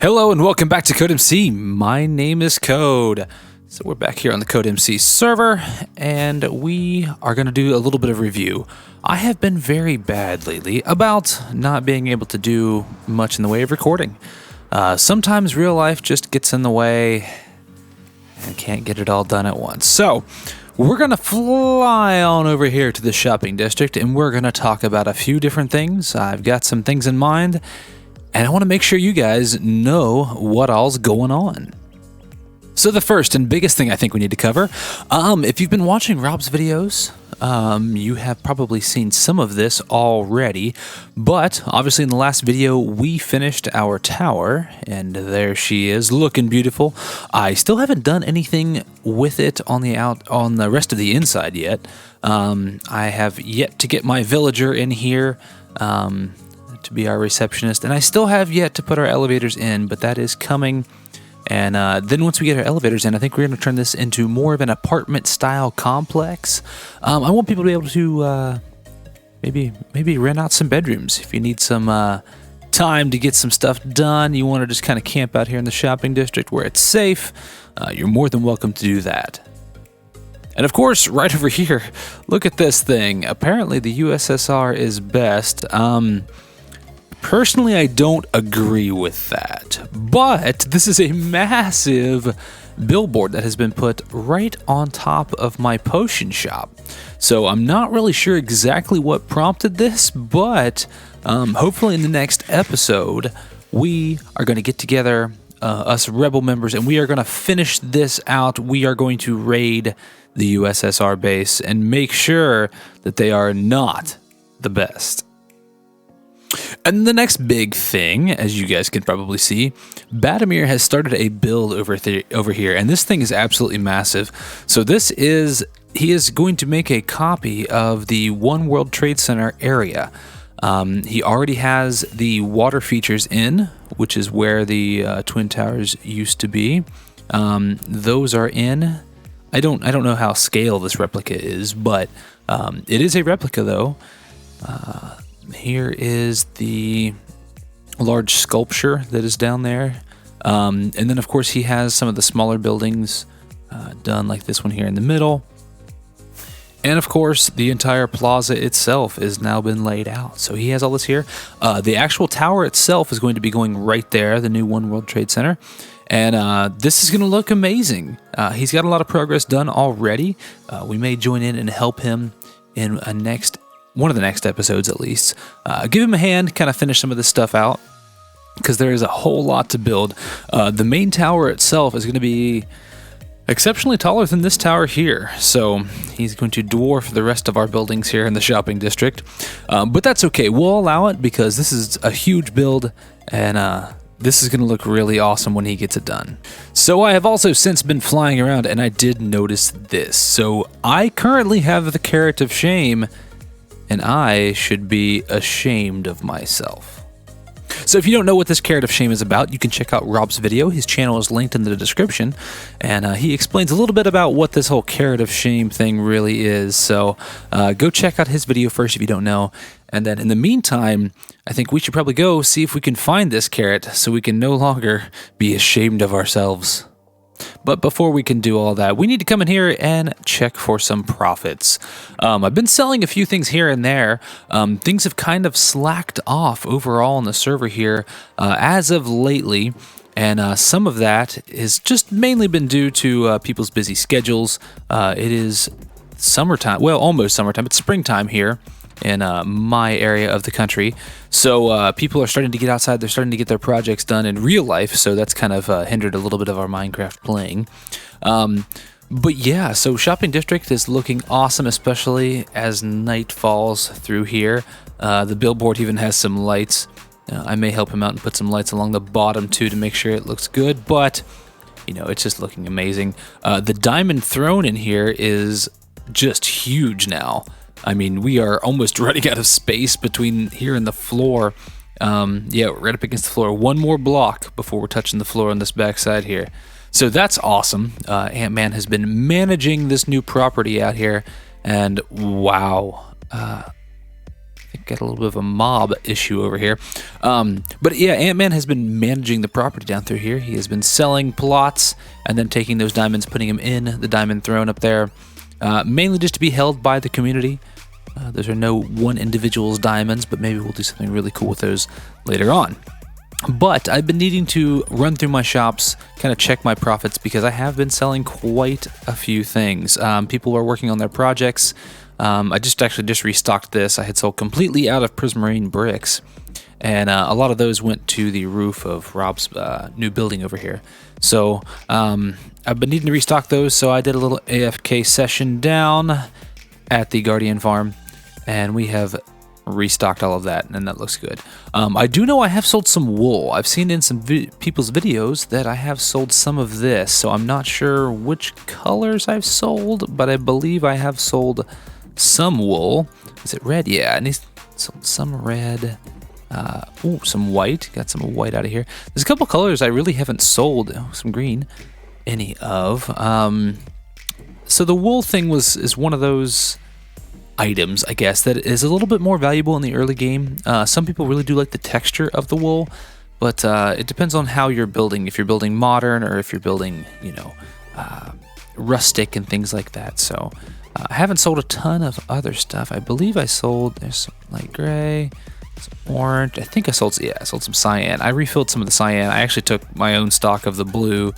Hello and welcome back to CodeMC. My name is Code. So we're back here on the CodeMC server and we are going to do a little bit of review. I have been very bad lately about not being able to do much in the way of recording. Sometimes real life just gets in the way and can't get it all done at once. So we're going to fly on over here to the shopping district and we're going to talk about a few different things. I've got some things in mind. And I want to make sure you guys know what all's going on. So the first and biggest thing I think we need to cover, if you've been watching Rob's videos, you have probably seen some of this already. But obviously in the last video, we finished our tower and there she is looking beautiful. I still haven't done anything with it on the rest of the inside yet. I have yet to get my villager in here. To be our receptionist, and I still have yet to put our elevators in, but that is coming. And then once we get our elevators in, I think we're going to turn this into more of an apartment style complex. I want people to be able to maybe rent out some bedrooms if you need some time to get some stuff done. You want to just kind of camp out here in the shopping district where it's safe. You're more than welcome to do that. And of course, right over here, look at this thing. Apparently the USSR is best. Personally, I don't agree with that, but this is a massive billboard that has been put right on top of my potion shop. So I'm not really sure exactly what prompted this, but hopefully in the next episode, we are going to get together, us Rebel members, and we are going to finish this out. We are going to raid the USSR base and make sure that they are not the best. And the next big thing, as you guys can probably see, Batamir has started a build over here, and this thing is absolutely massive. So he is going to make a copy of the One World Trade Center area. He already has the water features in, which is where the Twin Towers used to be. Those are in. I don't know how scale this replica is, but it is a replica though. Here is the large sculpture that is down there. And then, of course, he has some of the smaller buildings done like this one here in the middle. And, of course, the entire plaza itself has now been laid out. So he has all this here. The actual tower itself is going to be going right there, the new One World Trade Center. And this is going to look amazing. He's got a lot of progress done already. We may join in and help him in one of the next episodes at least. Give him a hand, kind of finish some of this stuff out, because there is a whole lot to build. The main tower itself is going to be exceptionally taller than this tower here, so he's going to dwarf the rest of our buildings here in the shopping district. But that's okay, we'll allow it because this is a huge build, and this is going to look really awesome when he gets it done. So I have also since been flying around, and I did notice this. So I currently have the Carrot of Shame, and I should be ashamed of myself. So if you don't know what this Carrot of Shame is about, you can check out Rob's video. His channel is linked in the description, and he explains a little bit about what this whole Carrot of Shame thing really is. So go check out his video first if you don't know. And then in the meantime, I think we should probably go see if we can find this carrot so we can no longer be ashamed of ourselves. But before we can do all that, we need to come in here and check for some profits. I've been selling a few things here and there. Things have kind of slacked off overall on the server here as of lately. And some of that has just mainly been due to people's busy schedules. It is summertime, well, almost summertime. It's springtime here in my area of the country. So people are starting to get outside. They're starting to get their projects done in real life. So that's kind of hindered a little bit of our Minecraft playing. But yeah, so Shopping District is looking awesome, especially as night falls through here. The billboard even has some lights. I may help him out and put some lights along the bottom too to make sure it looks good. But, you know, it's just looking amazing. The diamond throne in here is just huge now. I mean, we are almost running out of space between here and the floor. Yeah, right up against the floor. One more block before we're touching the floor on this backside here. So that's awesome. Ant-Man has been managing this new property out here, and wow. I think got a little bit of a mob issue over here. But yeah, Ant-Man has been managing the property down through here. He has been selling plots and then taking those diamonds, putting them in the diamond throne up there, mainly just to be held by the community. Those are no one individual's diamonds, but maybe we'll do something really cool with those later on. But I've been needing to run through my shops, kind of check my profits, because I have been selling quite a few things. People are working on their projects. I actually just restocked this. I had sold completely out of prismarine bricks, and a lot of those went to the roof of Rob's new building over here. So I've been needing to restock those, so I did a little AFK session down at the Guardian Farm, and we have restocked all of that, and that looks good. I do know I have sold some wool. I've seen in some people's videos that I have sold some of this, so I'm not sure which colors I've sold, but I believe I have sold some wool. Is it red? Yeah, I sold some red. Ooh, some white. Got some white out of here. There's a couple colors I really haven't sold. Oh, some green. Any of. So the wool thing is one of those items, I guess, that is a little bit more valuable in the early game. Some people really do like the texture of the wool, but it depends on how you're building. If you're building modern or if you're building, rustic and things like that. So I haven't sold a ton of other stuff. I believe I sold, there's some light gray, some orange. I think I sold some cyan. I refilled some of the cyan. I actually took my own stock of the blue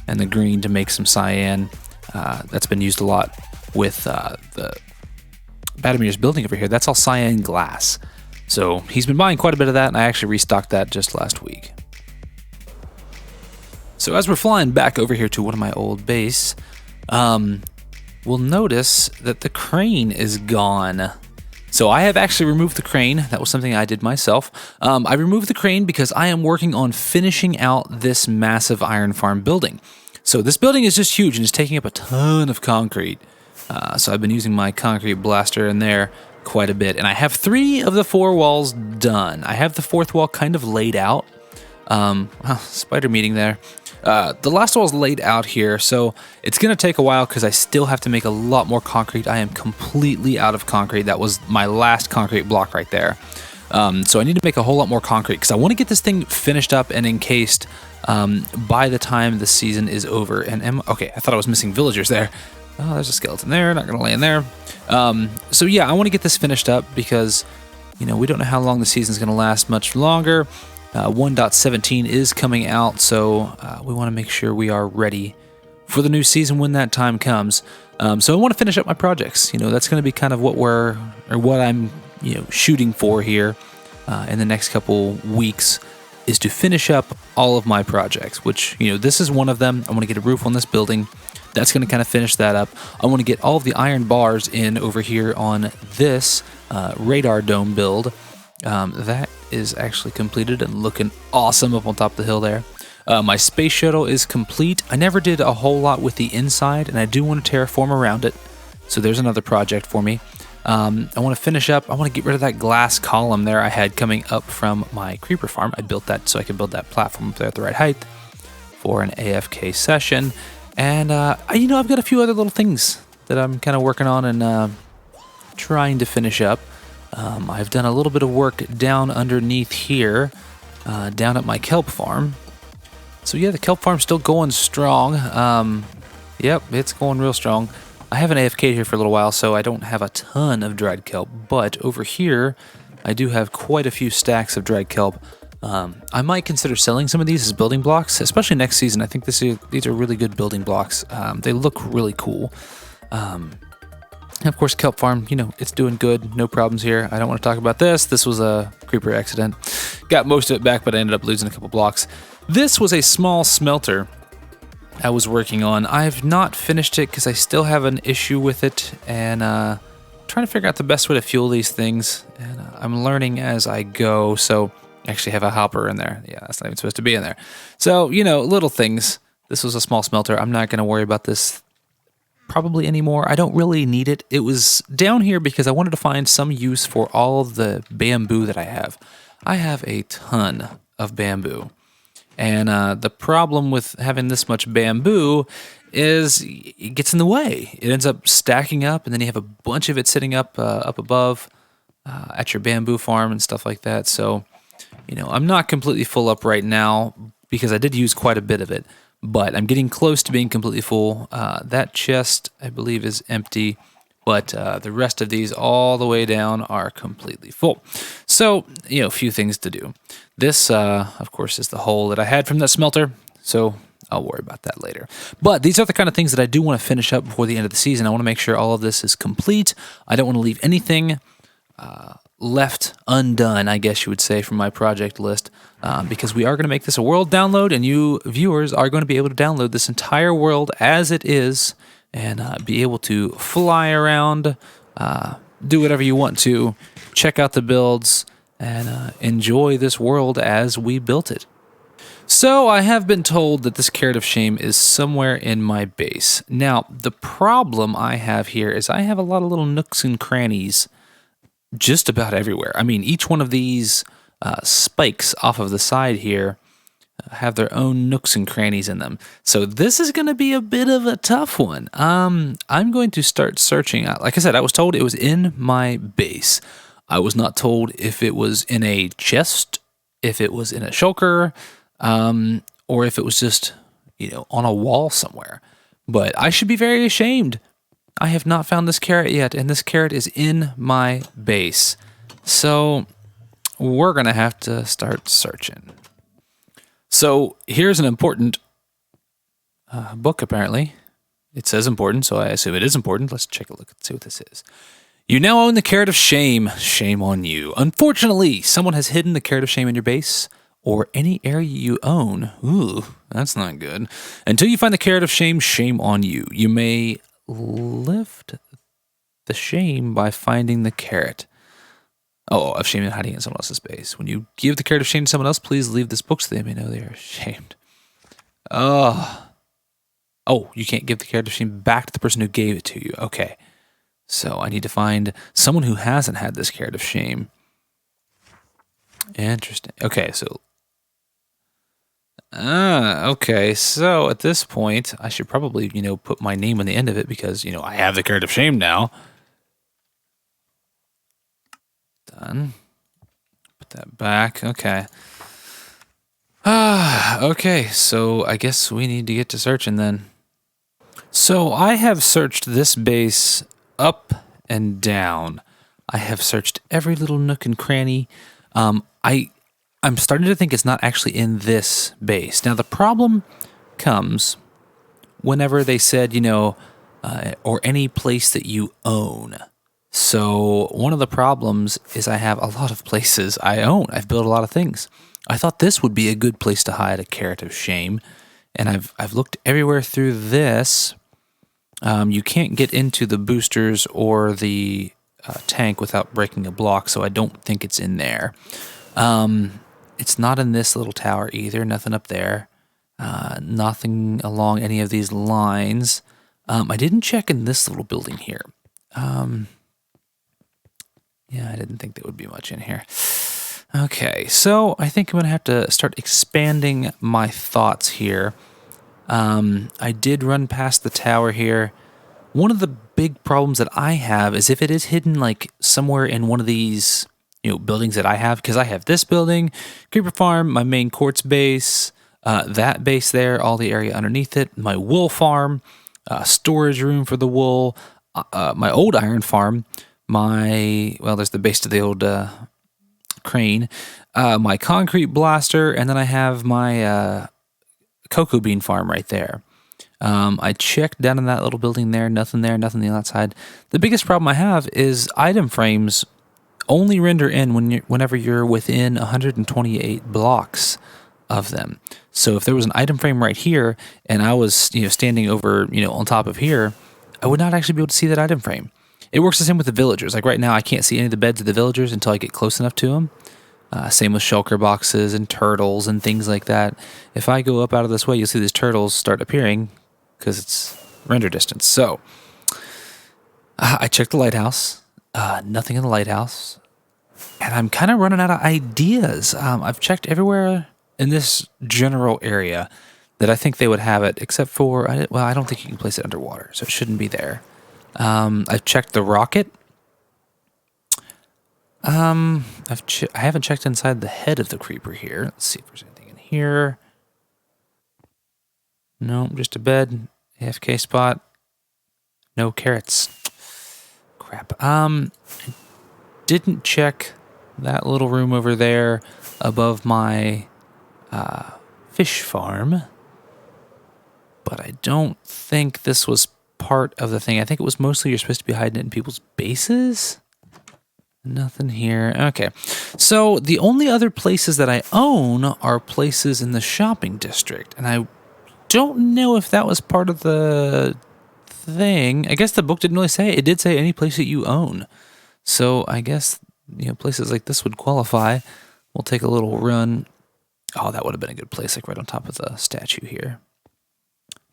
and the green to make some cyan. That's been used a lot with the Badamir's building over here. That's all cyan glass. So he's been buying quite a bit of that, and I actually restocked that just last week. So as we're flying back over here to one of my old base, we'll notice that the crane is gone. So I have actually removed the crane. That was something I did myself. I removed the crane because I am working on finishing out this massive iron farm building. So this building is just huge and is taking up a ton of concrete. So I've been using my concrete blaster in there quite a bit. And I have 3 of the 4 walls done. I have the 4th wall kind of laid out. Spider meeting there. The last wall's laid out here, so it's going to take a while because I still have to make a lot more concrete. I am completely out of concrete. That was my last concrete block right there. So I need to make a whole lot more concrete because I want to get this thing finished up and encased by the time the season is over. And okay, I thought I was missing villagers there. Oh, there's a skeleton there. Not going to lay in there. So yeah, I want to get this finished up because, we don't know how long the season's going to last much longer. 1.17 is coming out, so we want to make sure we are ready for the new season when that time comes. So I want to finish up my projects. That's going to be kind of what I'm, shooting for here in the next couple weeks is to finish up all of my projects, which, this is one of them. I want to get a roof on this building. That's going to kind of finish that up. I want to get all of the iron bars in over here on this radar dome build. That is actually completed and looking awesome up on top of the hill there. My space shuttle is complete. I never did a whole lot with the inside, and I do want to terraform around it. So there's another project for me. I want to finish up. I want to get rid of that glass column there I had coming up from my creeper farm. I built that so I could build that platform up there at the right height for an AFK session. And, I've got a few other little things that I'm kind of working on and trying to finish up. I've done a little bit of work down underneath here, down at my Kelp Farm. So yeah, the Kelp Farm's still going strong. Yep, it's going real strong. I haven't AFK'd here for a little while, so I don't have a ton of dried kelp. But over here, I do have quite a few stacks of dried kelp. I might consider selling some of these as building blocks, especially next season. I think these are really good building blocks. They look really cool. And of course, Kelp Farm, it's doing good. No problems here. I don't want to talk about this. This was a creeper accident. Got most of it back, but I ended up losing a couple blocks. This was a small smelter I was working on. I've not finished it because I still have an issue with it, and trying to figure out the best way to fuel these things. And I'm learning as I go, so I actually have a hopper in there. Yeah, that's not even supposed to be in there. So, little things. This was a small smelter. I'm not going to worry about this probably anymore. I don't really need it. It was down here because I wanted to find some use for all of the bamboo that I have. I have a ton of bamboo. And the problem with having this much bamboo is it gets in the way. It ends up stacking up, and then you have a bunch of it sitting up above. at your bamboo farm and stuff like that. So, I'm not completely full up right now because I did use quite a bit of it, but I'm getting close to being completely full. That chest, I believe, is empty, but the rest of these all the way down are completely full. So, a few things to do. This, of course, is the hole that I had from that smelter, so I'll worry about that later. But these are the kind of things that I do want to finish up before the end of the season. I want to make sure all of this is complete. I don't want to leave anything left undone, I guess you would say, from my project list, because we are going to make this a world download, and you viewers are going to be able to download this entire world as it is and be able to fly around, do whatever you want to, check out the builds, and enjoy this world as we built it. So I have been told that this carrot of shame is somewhere in my base. Now, the problem I have here is I have a lot of little nooks and crannies just about everywhere. I mean, each one of these spikes off of the side here have their own nooks and crannies in them. So this is going to be a bit of a tough one. I'm going to start searching out. Like I said, I was told it was in my base. I was not told if it was in a chest, if it was in a shulker, or if it was just, on a wall somewhere. But I should be very ashamed. I have not found this carrot yet, and this carrot is in my base. So we're going to have to start searching. So here's an important book, apparently. It says important, so I assume it is important. Let's check a look and see what this is. You now own the carrot of shame. Shame on you. Unfortunately, someone has hidden the carrot of shame in your base or any area you own. Ooh, that's not good. Until you find the carrot of shame, shame on you. You may lift the shame by finding the carrot. Oh, of shame and hiding in someone else's base. When you give the carrot of shame to someone else, please leave this book so they may know they are ashamed. Oh, you can't give the carrot of shame back to the person who gave it to you. Okay. So I need to find someone who hasn't had this carrot of shame. Interesting. Okay, so at this point, I should probably, put my name on the end of it because, I have the carrot of shame now. Done. Put that back. Okay. Okay, so I guess we need to get to searching then. So I have searched this base up and down. I have searched every little nook and cranny. I'm starting to think it's not actually in this base. Now, the problem comes whenever they said, or any place that you own. So one of the problems is I have a lot of places I own. I've built a lot of things. I thought this would be a good place to hide a carrot of shame, and I've looked everywhere through this. You can't get into the boosters or the tank without breaking a block, so I don't think it's in there. It's not in this little tower either. Nothing up there. Nothing along any of these lines. I didn't check in this little building here. Yeah, I didn't think there would be much in here. Okay, so I think I'm going to have to start expanding my thoughts here. I did run past the tower here. One of the big problems that I have is if it is hidden like somewhere in one of these buildings that I have, because I have this building, Creeper Farm, my main quartz base, that base there, all the area underneath it, my wool farm, storage room for the wool, my old iron farm, there's the base to the old crane, my concrete blaster, and then I have my cocoa bean farm right there. I checked down in that little building there, nothing on the outside. The biggest problem I have is item frames only render in whenever you're within 128 blocks of them. So if there was an item frame right here and I was standing over on top of here, I would not actually be able to see that item frame. It works the same with the villagers. Like right now, I can't see any of the beds of the villagers until I get close enough to them. Same with shulker boxes and turtles and things like that. If I go up out of this way, you'll see these turtles start appearing because it's render distance. So I checked the lighthouse. Nothing in the lighthouse. And I'm kind of running out of ideas. I've checked everywhere in this general area that I think they would have it, except for, I don't think you can place it underwater, so it shouldn't be there. I've checked the rocket. I haven't checked inside the head of the creeper here. Let's see if there's anything in here. No, just a bed, AFK spot. No carrots. Crap. I didn't check that little room over there above my fish farm, but I don't think this was part of the thing. I think it was mostly you're supposed to be hiding it in people's bases. Nothing here. Okay. So the only other places that I own are places in the shopping district, and I don't know if that was part of the thing. I guess the book didn't really say. It did say any place that you own. So I guess, places like this would qualify. We'll take a little run. Oh, that would have been a good place, like right on top of the statue here.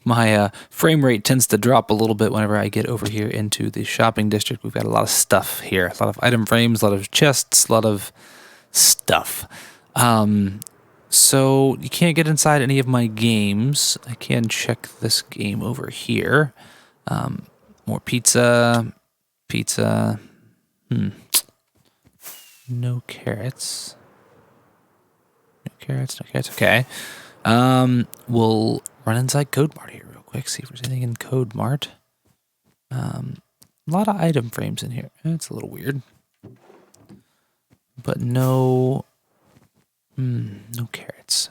My frame rate tends to drop a little bit whenever I get over here into the shopping district. We've got a lot of stuff here. A lot of item frames, a lot of chests, a lot of stuff. So you can't get inside any of my games. I can check this game over here. More pizza. Pizza. No carrots. No carrots. Okay. We'll run inside CodeMart here real quick. See if there's anything in CodeMart. A lot of item frames in here. That's a little weird. But no carrots.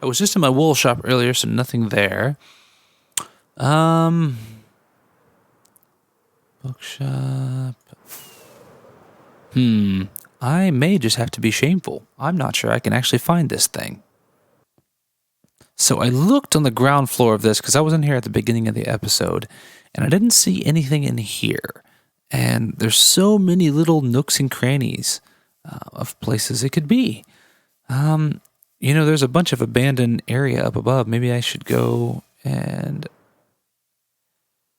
I was just in my wool shop earlier, so nothing there. Bookshop. I may just have to be shameful. I'm not sure I can actually find this thing. So I looked on the ground floor of this because I was in here at the beginning of the episode, and I didn't see anything in here. And there's so many little nooks and crannies of places it could be. There's a bunch of abandoned area up above. Maybe I should go and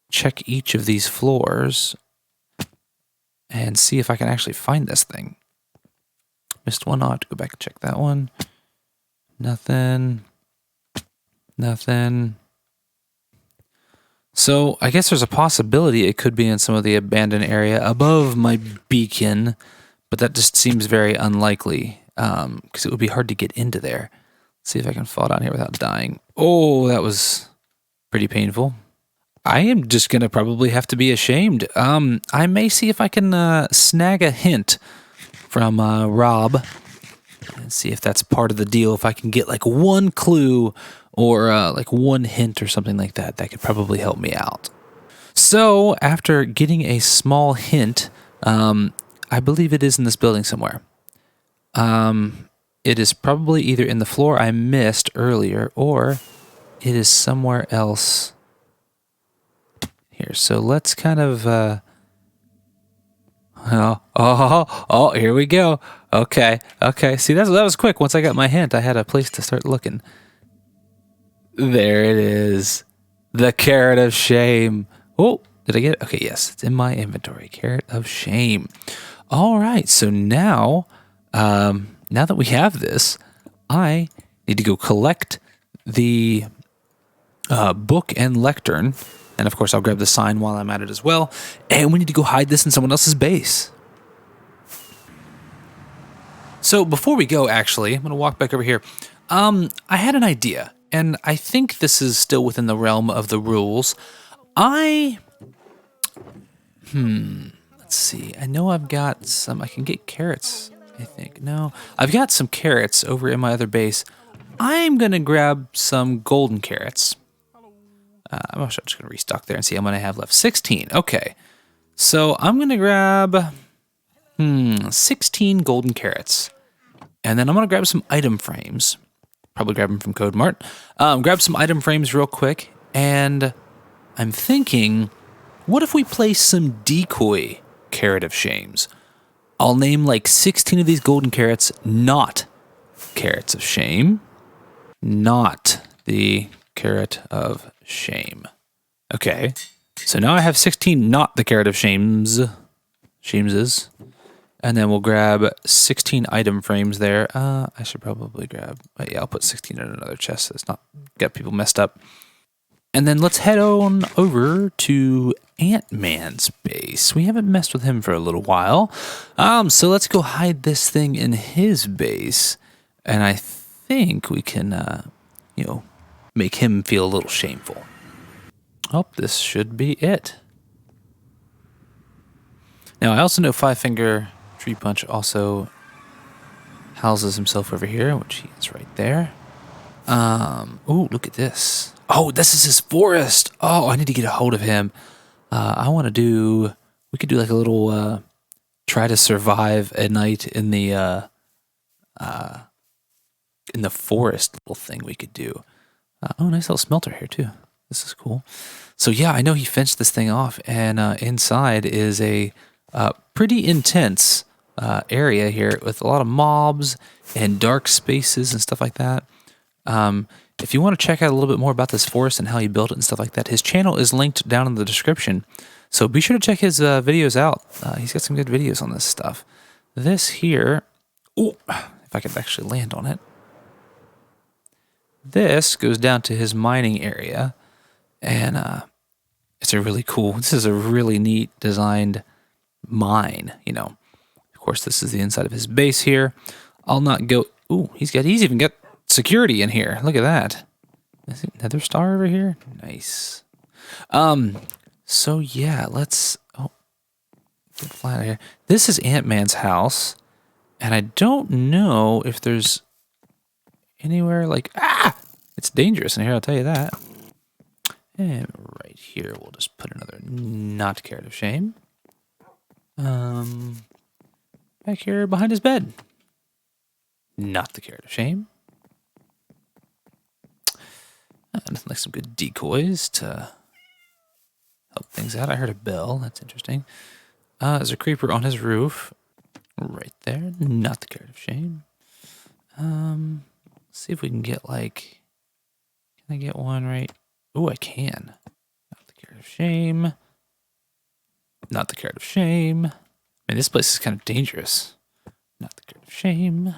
check each of these floors and see if I can actually find this thing. Missed one. I'll have to go back and check that one. Nothing. So I guess there's a possibility it could be in some of the abandoned area above my beacon, but that just seems very unlikely because it would be hard to get into there. Let's see if I can fall down here without dying. Oh, that was pretty painful. I am just going to probably have to be ashamed. I may see if I can snag a hint from Rob and see if that's part of the deal. If I can get like one clue or like one hint or something like that, that could probably help me out. So after getting a small hint, I believe it is in this building somewhere. It is probably either in the floor I missed earlier or it is somewhere else here. So let's kind of here we go. Okay. See, that was quick. Once I got my hint, I had a place to start looking. There it is. The carrot of shame. Oh, did I get it? Okay, yes, it's in my inventory. Carrot of shame. All right, so now that we have this, I need to go collect the book and lectern. And of course, I'll grab the sign while I'm at it as well. And we need to go hide this in someone else's base. So before we go, actually, I'm going to walk back over here. I had an idea, and I think this is still within the realm of the rules. Let's see. I know I've got some. I can get carrots, I think. No, I've got some carrots over in my other base. I'm going to grab some golden carrots. I'm just going to restock there and see how many I have left. 16. Okay. So I'm going to grab 16 golden carrots. And then I'm going to grab some item frames. Probably grab them from CodeMart. Grab some item frames real quick. And I'm thinking, what if we play some decoy carrot of shames? I'll name like 16 of these golden carrots not carrots of shame. Not the carrot of shame. Okay. So now I have 16 not the carrot of shameses. And then we'll grab 16 item frames there. I should probably grab... I'll put 16 in another chest so it's not get people messed up. And then let's head on over to Ant-Man's base. We haven't messed with him for a little while. So let's go hide this thing in his base. And I think we can, make him feel a little shameful. Oh, this should be it. Now, I also know Five Finger Tree Punch also houses himself over here, which he is right there. Ooh, look at this. Oh, this is his forest. Oh, I need to get a hold of him. We could do like a little, try to survive a night in the forest little thing we could do. Oh, nice little smelter here too. This is cool. So yeah, I know he fenced this thing off, and inside is a pretty intense area here with a lot of mobs and dark spaces and stuff like that. If you want to check out a little bit more about this forest and how he built it and stuff like that, his channel is linked down in the description. So be sure to check his videos out. He's got some good videos on this stuff. This here, oh, if I could actually land on it. This goes down to his mining area, and this is a really neat designed mine, Of course, this is the inside of his base here. I'll not go, he's even got security in here. Look at that. Is it Nether Star over here? Nice. So yeah, let's get fly out of here. This is Ant-Man's house, and I don't know if there's anywhere like it's dangerous in here, I'll tell you that. And right here we'll just put another not carrot of shame. Back here behind his bed. Not the carrot of shame. Like some good decoys to help things out. I heard a bell. That's interesting. There's a creeper on his roof. Right there. Not the carrot of shame. Let's see if we can get like... Can I get one right? Oh, I can. Not the carrot of shame. Not the carrot of shame. Man, this place is kind of dangerous. Not the carrot of shame.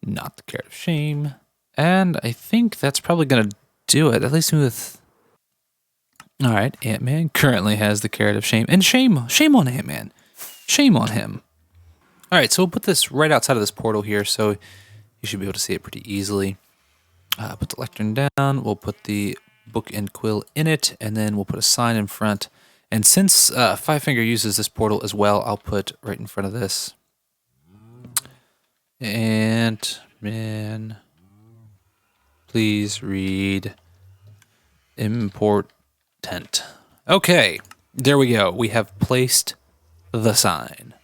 Not the carrot of shame. And I think that's probably going to do it, at least with... All right, Ant-Man currently has the carrot of shame. And shame on Ant-Man. Shame on him. All right, so we'll put this right outside of this portal here, so you should be able to see it pretty easily. Put the lectern down. We'll put the book and quill in it, and then we'll put a sign in front. And since Five Finger uses this portal as well, I'll put right in front of this. Ant-Man... Please read important. Okay, there we go. We have placed the sign.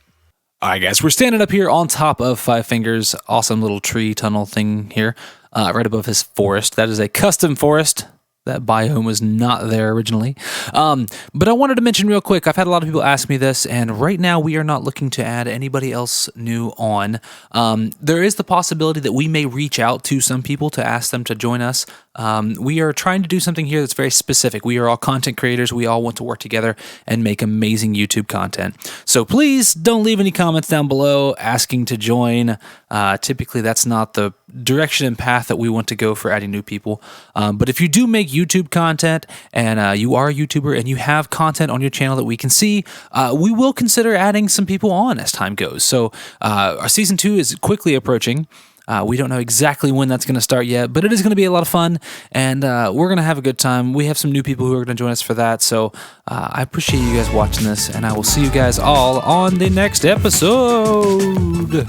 All right, guys, we're standing up here on top of Five Fingers' awesome little tree tunnel thing here, right above his forest. That is a custom forest. That biome was not there originally. But I wanted to mention real quick, I've had a lot of people ask me this, and right now we are not looking to add anybody else new on. There is the possibility that we may reach out to some people to ask them to join us. We are trying to do something here that's very specific. We are all content creators. We all want to work together and make amazing YouTube content. So please don't leave any comments down below asking to join. Typically, that's not the direction and path that we want to go for adding new people. But if you do make YouTube content and you are a YouTuber and you have content on your channel that we can see, we will consider adding some people on as time goes. So our season 2 is quickly approaching. We don't know exactly when that's going to start yet, but it is going to be a lot of fun, and we're going to have a good time. We have some new people who are going to join us for that, so I appreciate you guys watching this, and I will see you guys all on the next episode.